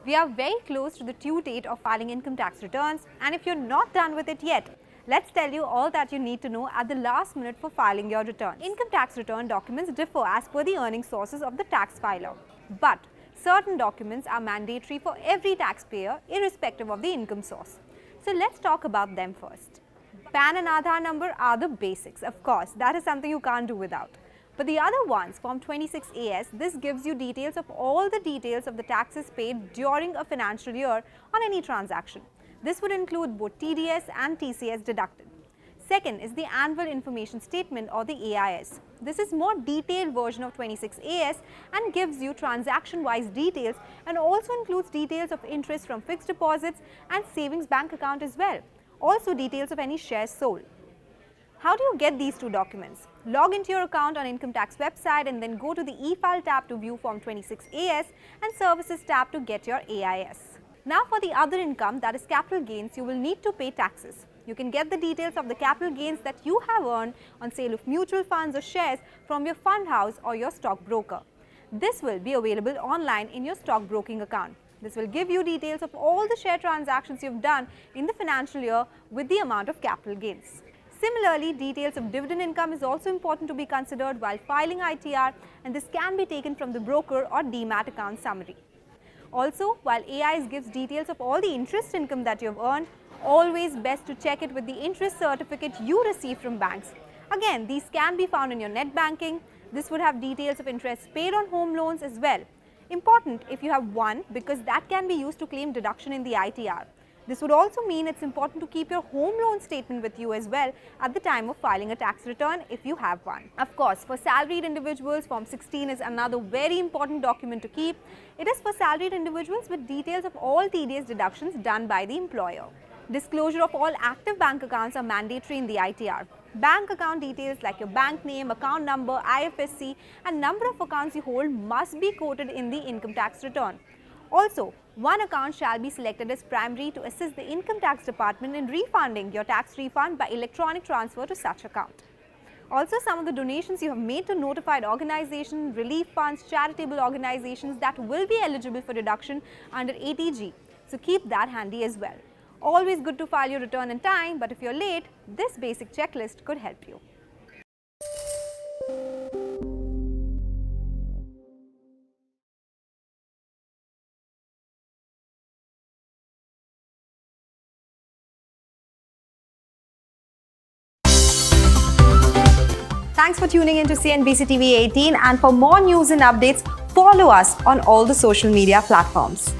We are very close to the due date of filing income tax returns, and if you're not done with it yet, let's tell you all that you need to know at the last minute for filing your return. Income tax return documents differ as per the earning sources of the tax filer, but certain documents are mandatory for every taxpayer irrespective of the income source. So let's talk about them first. PAN and Aadhaar number are the basics, of course, that is something you can't do without. But the other ones, Form 26AS, this gives you details of all the details of the taxes paid during a financial year on any transaction. This would include both TDS and TCS deducted. Second is the Annual Information Statement or the AIS. This is more detailed version of 26AS and gives you transaction-wise details and also includes details of interest from fixed deposits and savings bank account as well. Also details of any shares sold. How do you get these two documents? Log into your account on Income Tax website and then go to the e-file tab to view Form 26AS and Services tab to get your AIS. Now for the other income, that is capital gains, you will need to pay taxes. You can get the details of the capital gains that you have earned on sale of mutual funds or shares from your fund house or your stockbroker. This will be available online in your stockbroking account. This will give you details of all the share transactions you've done in the financial year with the amount of capital gains. Similarly, details of dividend income is also important to be considered while filing ITR, and this can be taken from the broker or demat account summary. Also, while AIS gives details of all the interest income that you have earned, always best to check it with the interest certificate you receive from banks. Again, these can be found in your net banking. This would have details of interest paid on home loans as well. Important if you have one, because that can be used to claim deduction in the ITR. This would also mean it's important to keep your home loan statement with you as well at the time of filing a tax return if you have one. Of course, for salaried individuals, Form 16 is another very important document to keep. It is for salaried individuals with details of all TDS deductions done by the employer. Disclosure of all active bank accounts are mandatory in the ITR. Bank account details like your bank name, account number, IFSC and number of accounts you hold must be quoted in the income tax return. Also, one account shall be selected as primary to assist the income tax department in refunding your tax refund by electronic transfer to such account. Also, some of the donations you have made to notified organizations, relief funds, charitable organizations that will be eligible for deduction under ATG. So keep that handy as well. Always good to file your return in time, but if you're late, this basic checklist could help you. Thanks for tuning in to CNBC TV 18, and for more news and updates, follow us on all the social media platforms.